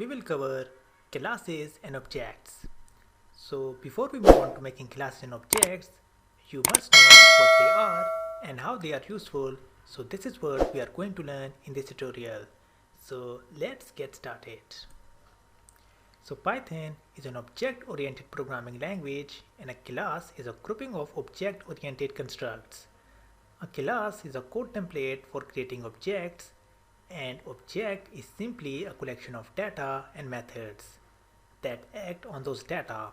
we will cover classes and objects. So before we move on to making classes and objects, you must know what they are and how they are useful. So this is what we are going to learn in this tutorial. So let's get started. So Python is an object-oriented programming language, and a class is a grouping of object-oriented constructs. A class is a code template for creating objects, and object is simply a collection of data and methods that act on those data,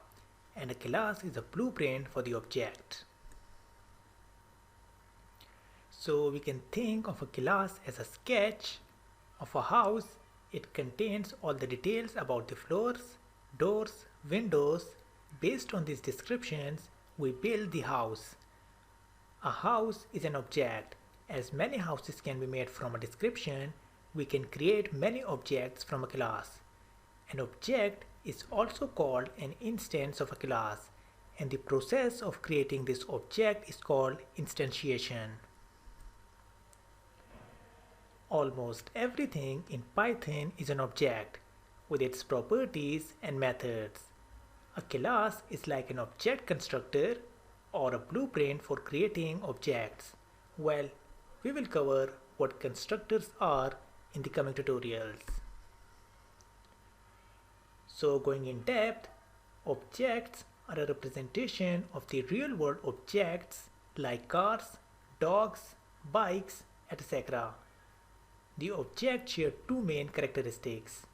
and a class is a blueprint for the object. So we can think of a class as a sketch of a house. It contains all the details about the floors, doors, windows. Based on these descriptions, we build the house. A house is an object. As many houses can be made from a description, we can create many objects from a class. An object is also called an instance of a class, and the process of creating this object is called instantiation. Almost everything in Python is an object with its properties and methods. A class is like an object constructor or a blueprint for creating objects. Well, we will cover what constructors are in the coming tutorials. So going in depth, objects are a representation of the real world objects like cars, dogs, bikes, etc. The objects share two main characteristics: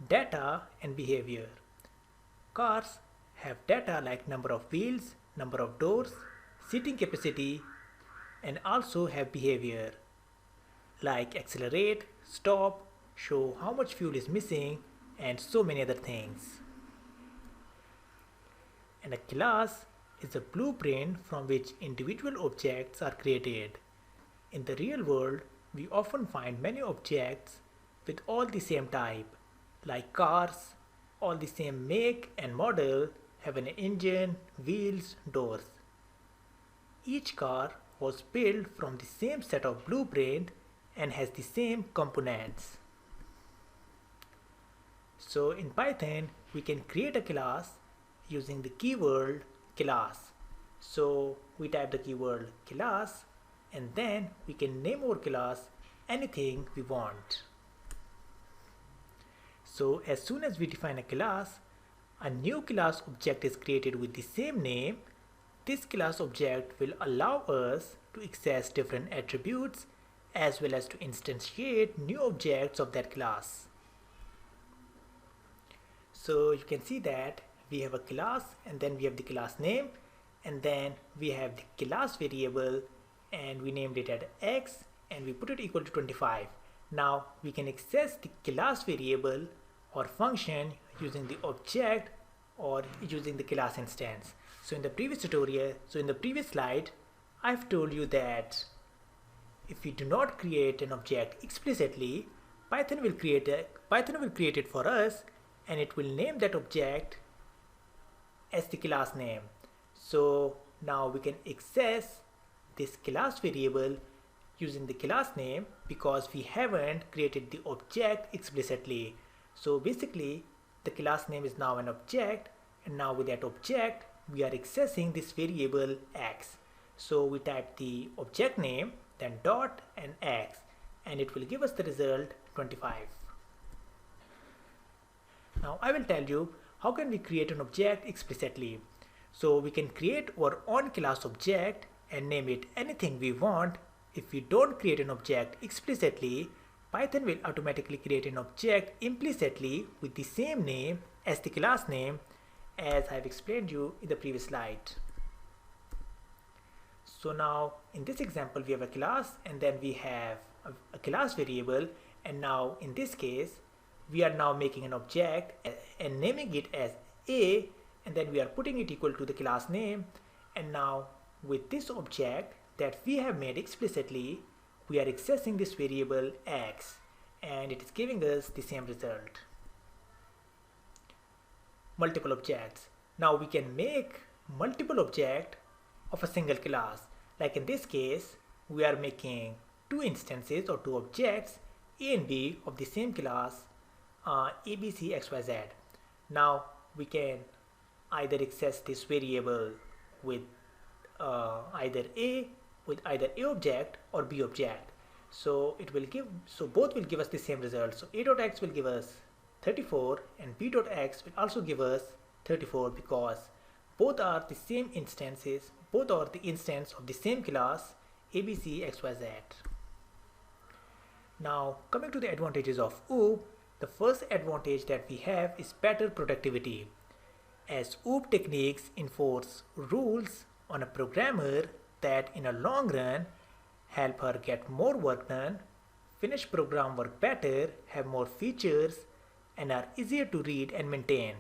data and behavior. Cars have data like number of wheels, number of doors, seating capacity, and also have behavior like accelerate, stop, show how much fuel is missing, and so many other things. And a class is a blueprint from which individual objects are created. In the real world, we often find many objects with all the same type, like cars, all the same make and model, have an engine, wheels, doors. Each car was built from the same set of blueprint and has the same components. So in Python, we can create a class using the keyword class. So we type the keyword class, and then we can name our class anything we want. So as soon as we define a class, a new class object is created with the same name. This class object will allow us to access different attributes as well as to instantiate new objects of that class. So you can see that we have a class, and then we have the class name, and then we have the class variable, and we named it as x, and we put it equal to 25. Now we can access the class variable or function using the object or using the class instance. So in the previous slide, I've told you that if we do not create an object explicitly, Python will create it for us, and it will name that object as the class name. So now we can access this class variable using the class name because we haven't created the object explicitly. So basically the class name is now an object, and now with that object we are accessing this variable x. So we type the object name, then dot and x, and it will give us the result 25. Now I will tell you how can we create an object explicitly. So we can create our own class object and name it anything we want. If we don't create an object explicitly, Python will automatically create an object implicitly with the same name as the class name, as I have explained you in the previous slide. So now in this example we have a class, and then we have a class variable, and now in this case we are now making an object and naming it as a, and then we are putting it equal to the class name. And now with this object that we have made explicitly, we are accessing this variable x, and it is giving us the same result. Multiple objects. Now we can make multiple objects of a single class. Like in this case, we are making two instances or two objects, A and B, of the same class. ABC XYZ. Now we can either access this variable with either A object or B object. So both will give us the same result. So A.x will give us 34 and B.x will also give us 34 because both are the same instances, both are the instance of the same class ABC XYZ. Now coming to the advantages of OOP, the first advantage that we have is better productivity, as OOP techniques enforce rules on a programmer that in a long run help her get more work done, finish program work better, have more features, and are easier to read and maintain.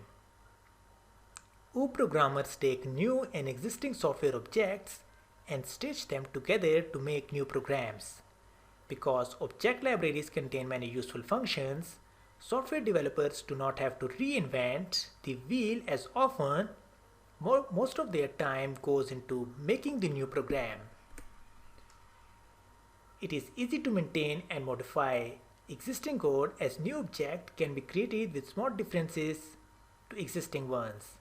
OOP programmers take new and existing software objects and stitch them together to make new programs. Because object libraries contain many useful functions, software developers do not have to reinvent the wheel as often. Most of their time goes into making the new program. It is easy to maintain and modify existing code, as new object can be created with small differences to existing ones.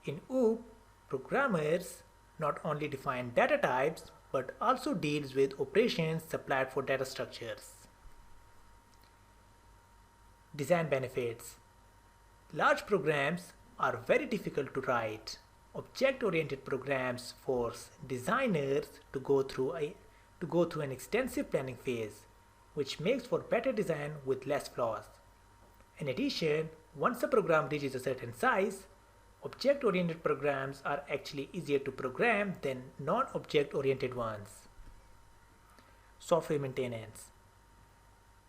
In OOP, programmers not only define data types but also deals with operations supplied for data structures. Design benefits. Large programs are very difficult to write. Object-oriented programs force designers to go through an extensive planning phase, which makes for better design with less flaws. In addition, once a program reaches a certain size, object-oriented programs are actually easier to program than non-object-oriented ones. Software maintenance.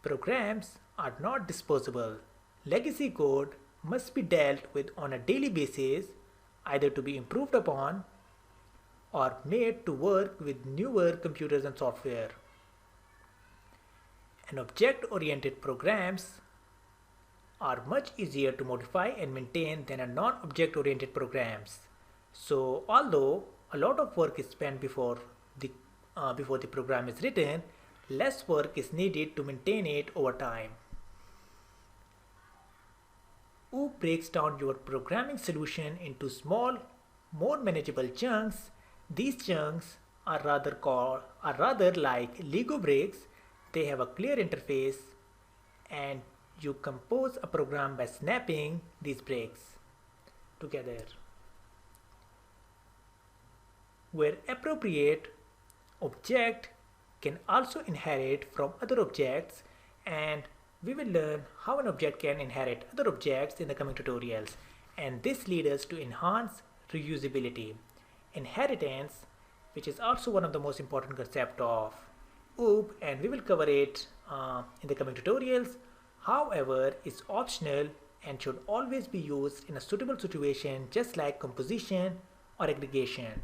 Programs are not disposable. Legacy code must be dealt with on a daily basis, either to be improved upon or made to work with newer computers and software. And object-oriented programs are much easier to modify and maintain than a non-object oriented programs. So although a lot of work is spent before the program is written, less work is needed to maintain it over time. OOP breaks down your programming solution into small, more manageable chunks. These chunks are rather like Lego bricks. They have a clear interface, and you compose a program by snapping these bricks together. Where appropriate, object can also inherit from other objects, and we will learn how an object can inherit other objects in the coming tutorials, and this leads us to enhance reusability. Inheritance, which is also one of the most important concepts of OOP, and we will cover it in the coming tutorials. However, is optional and should always be used in a suitable situation, just like composition or aggregation.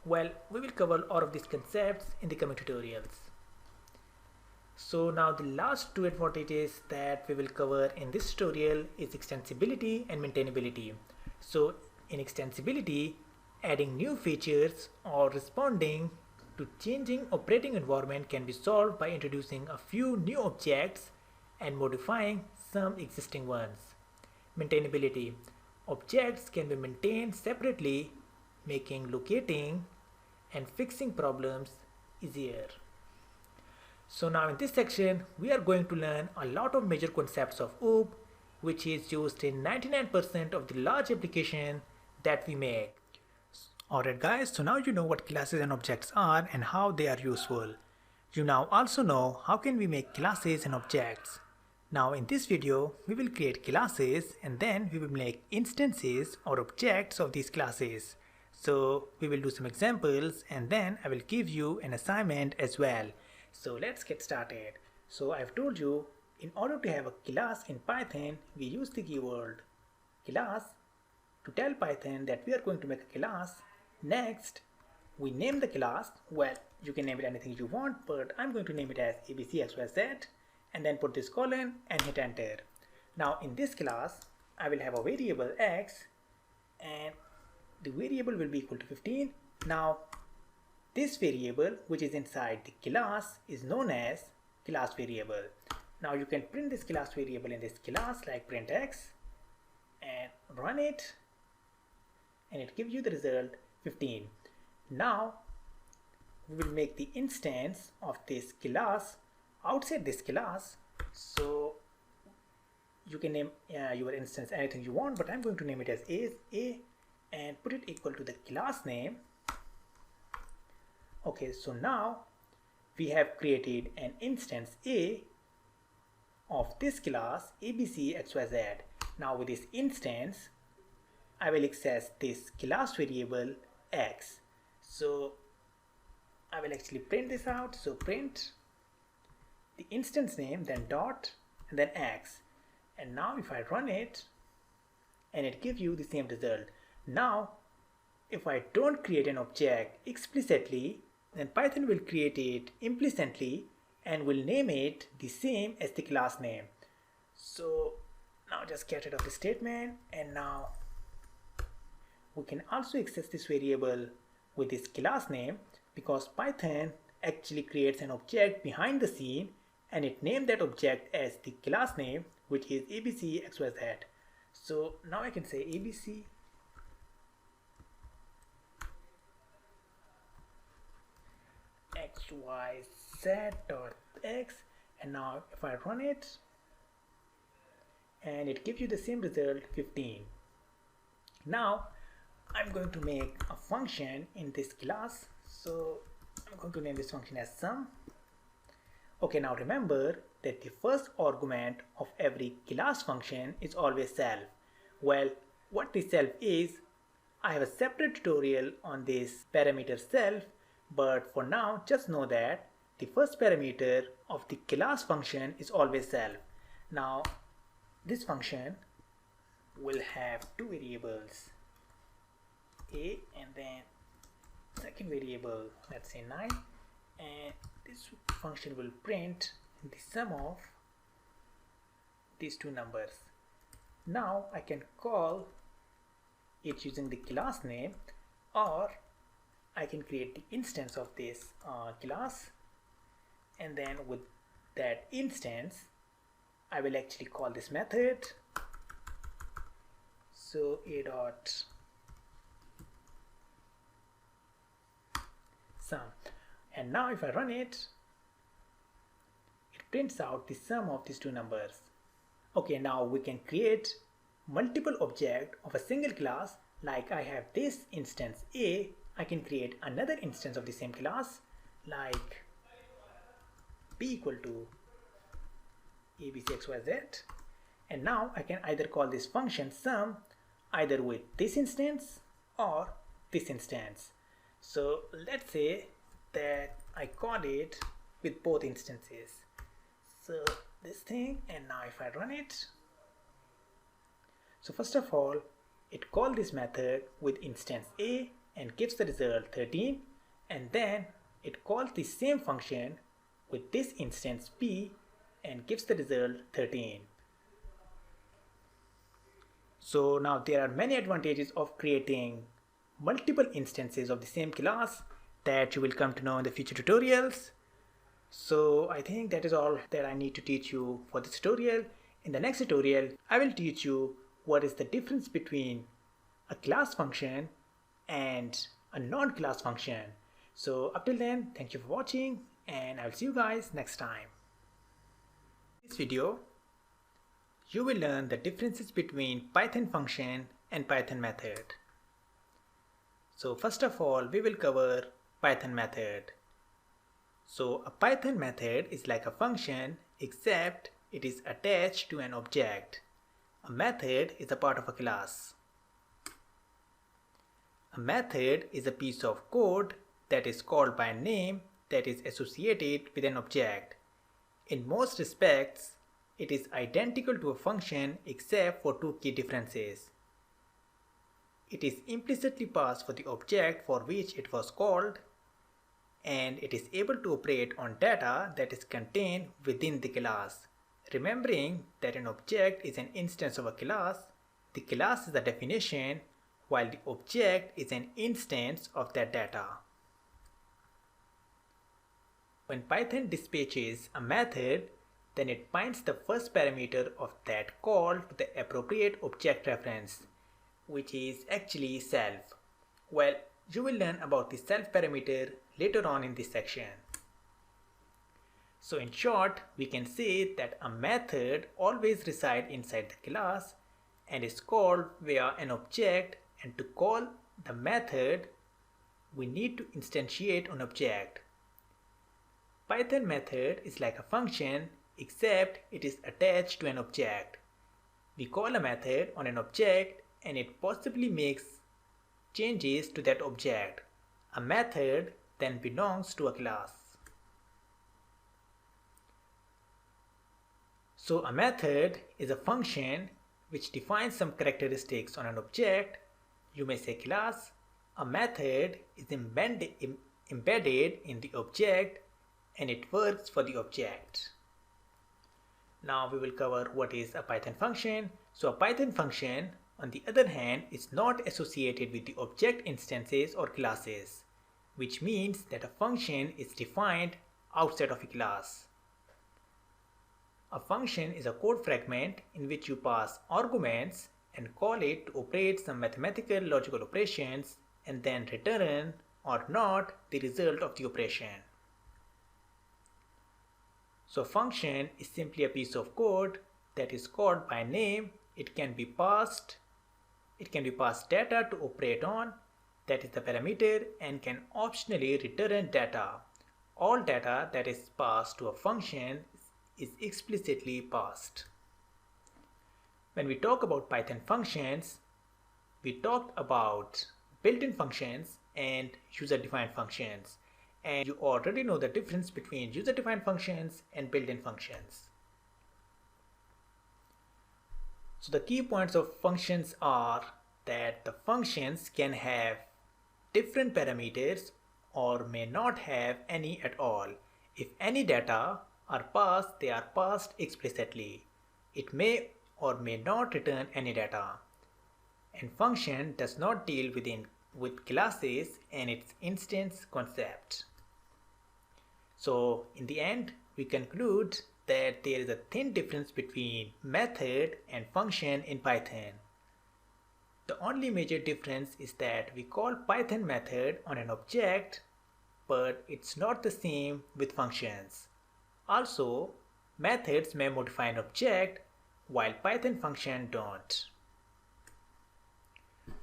Well, we will cover all of these concepts in the coming tutorials. So now the last two advantages that we will cover in this tutorial is extensibility and maintainability. So in extensibility, adding new features or responding to changing operating environment can be solved by introducing a few new objects and modifying some existing ones. Maintainability. Objects can be maintained separately, making locating and fixing problems easier. So now in this section, we are going to learn a lot of major concepts of OOP, which is used in 99% of the large application that we make. Alright guys, so now you know what classes and objects are and how they are useful. You now also know how can we make classes and objects. Now in this video, we will create classes and then we will make instances or objects of these classes. So we will do some examples and then I will give you an assignment as well. So let's get started. So I've told you, in order to have a class in Python, we use the keyword class to tell Python that we are going to make a class. Next, we name the class. Well, you can name it anything you want, but I'm going to name it as ABCXYZ and then put this colon and hit enter. Now in this class, I will have a variable x and the variable will be equal to 15. Now this variable, which is inside the class, is known as class variable. Now you can print this class variable in this class like print x and run it, and it gives you the result 15. Now we will make the instance of this class outside this class. So you can name your instance anything you want, but I'm going to name it as A and put it equal to the class name. Okay, so now we have created an instance A of this class abcxyz. Now with this instance, I will access this class variable x. So I will actually print this out. So print the instance name, then dot, and then x. And now if I run it, and it gives you the same result. Now if I don't create an object explicitly, then Python will create it implicitly and will name it the same as the class name. So now just get rid of the statement, and now we can also access this variable with this class name, because Python actually creates an object behind the scene and it named that object as the class name, which is abcxyz. So now I can say abc xyz.x, and now if I run it, and it gives you the same result 15. Now I'm going to make a function in this class. So I'm going to name this function as sum. Okay, now remember that the first argument of every class function is always self. Well, what the self is, I have a separate tutorial on this parameter self, but for now just know that the first parameter of the class function is always self. Now this function will have two variables, a and then second variable, let's say 9, and this function will print the sum of these two numbers. Now I can call it using the class name, or I can create the instance of this class, and then with that instance I will actually call this method. So a dot sum, and now if I run it, it prints out the sum of these two numbers. Okay, now we can create multiple objects of a single class. Like I have this instance A, I can create another instance of the same class like b equal to abcxyz, and now I can either call this function sum either with this instance or this instance. So let's say that I call it with both instances. So this thing, and now if I run it, so first of all it calls this method with instance A and gives the result 13, and then it calls the same function with this instance B and gives the result 13. So now there are many advantages of creating multiple instances of the same class that you will come to know in the future tutorials. So I think that is all that I need to teach you for this tutorial. In the next tutorial, I will teach you what is the difference between a class function and a non-class function. So up till then, thank you for watching, and I will see you guys next time. In this video, you will learn the differences between Python function and Python method. So first of all, we will cover Python method. So a Python method is like a function, except it is attached to an object. A method is a part of a class. A method is a piece of code that is called by name that is associated with an object. In most respects, it is identical to a function except for two key differences. It is implicitly passed for the object for which it was called, and it is able to operate on data that is contained within the class. Remembering that an object is an instance of a class, the class is the definition, while the object is an instance of that data. When Python dispatches a method, then it binds the first parameter of that call to the appropriate object reference, which is actually self. Well, you will learn about the self parameter later on in this section. So in short, we can say that a method always resides inside the class and is called via an object, and to call the method we need to instantiate an object. Python method is like a function except it is attached to an object. We call a method on an object and it possibly makes changes to that object. A method then belongs to a class. So a method is a function which defines some characteristics on an object. You may say class. A method is embedded in the object and it works for the object. Now we will cover what is a Python function. So a Python function, on the other hand, is not associated with the object instances or classes, which means that a function is defined outside of a class. A function is a code fragment in which you pass arguments and call it to operate some mathematical logical operations and then return or not the result of the operation. So a function is simply a piece of code that is called by name. It can be passed data to operate on, that is the parameter, and can optionally return data. All data that is passed to a function is explicitly passed. When we talk about Python functions, we talked about built-in functions and user-defined functions. And you already know the difference between user-defined functions and built-in functions. So the key points of functions are that the functions can have different parameters or may not have any at all. If any data are passed, they are passed explicitly. It may or may not return any data. And function does not deal with classes and its instance concept. So in the end, we conclude that there is a thin difference between method and function in Python. The only major difference is that we call Python method on an object, but it's not the same with functions. Also, methods may modify an object while Python function don't.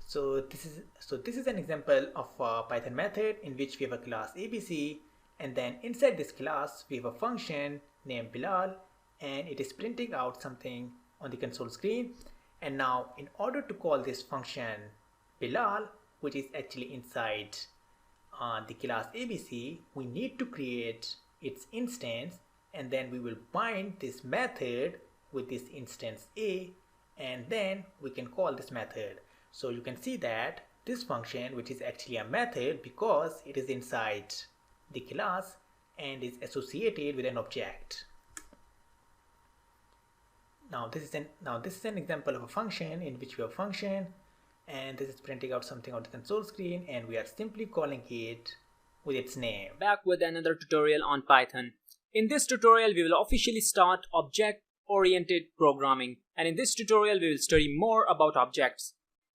So this is an example of a Python method in which we have a class ABC, and then inside this class we have a function named Bilal, and it is printing out something on the console screen. And now in order to call this function Bilal, which is actually inside the class ABC, we need to create its instance, and then we will bind this method with this instance A, and then we can call this method. So you can see that this function, which is actually a method because it is inside the class and is associated with an object. Now this is an example of a function in which we have a function, and this is printing out something on the console screen, and we are simply calling it with its name. Back with another tutorial on Python. In this tutorial we will officially start object-oriented programming, and in this tutorial we will study more about objects.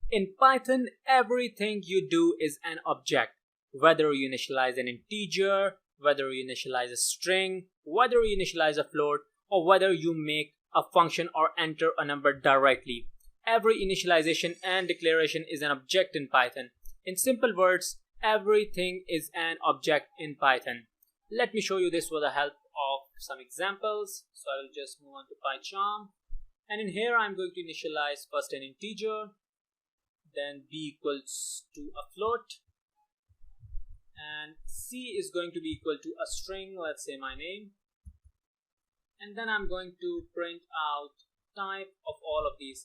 In Python, everything you do is an object. Whether you initialize an integer, whether you initialize a string, whether you initialize a float, or whether you make a function or enter a number directly. Every initialization and declaration is an object in Python. In simple words, everything is an object in Python. Let me show you this with the help of some examples. So I will just move on to PyCharm, and in here I'm going to initialize first an integer, then b equals to a float, and c is going to be equal to a string, let's say my name, and then I'm going to print out type of all of these.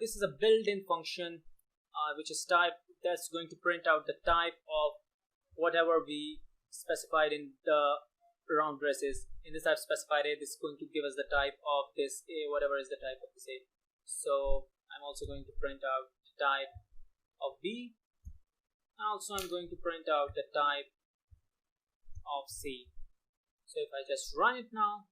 This is a built-in function which is type, that's going to print out the type of whatever we specified in the round braces. In this I've specified A, this is going to give us the type of this A, whatever is the type of this A. So I'm also going to print out the type of B. Also I'm going to print out the type of C. So if I just run it now,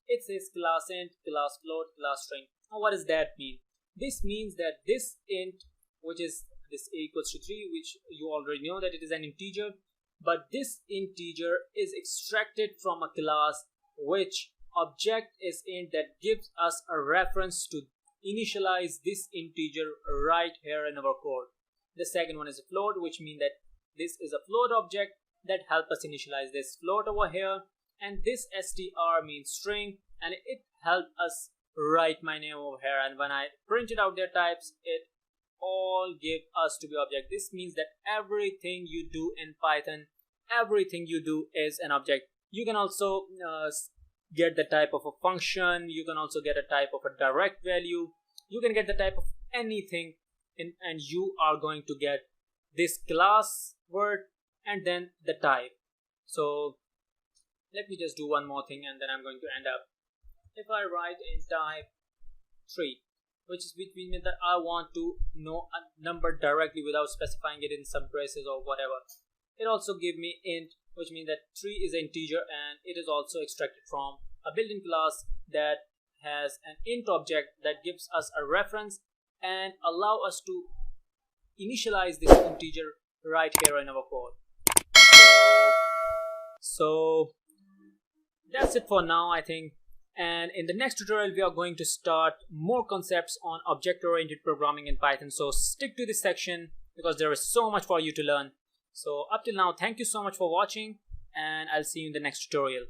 It says class int, class float, class string. Now what does that mean? This means that this int, which is this a equals to 3, which you already know that it is an integer, but this integer is extracted from a class which object is int that gives us a reference to initialize this integer right here in our code. The second one is a float, which means that this is a float object that help us initialize this float over here, and this str means string, and it help us write my name over here, and when I printed out their types, it all give us to be object. This means that everything you do in Python, everything you do is an object. You can also get the type of a function, you can also get a type of a direct value, you can get the type of anything and you are going to get this class word and then the type. So let me just do one more thing and then I'm going to end up. If I write in type 3, which means that I want to know a number directly without specifying it in some braces or whatever. It also give me int, which means that 3 is an integer and it is also extracted from a built-in class that has an int object that gives us a reference and allow us to initialize this integer right here in our code. So that's it for now, I think. And in the next tutorial we are going to start more concepts on object-oriented programming in Python. So stick to this section because there is so much for you to learn. So up till now, thank you so much for watching and I'll see you in the next tutorial.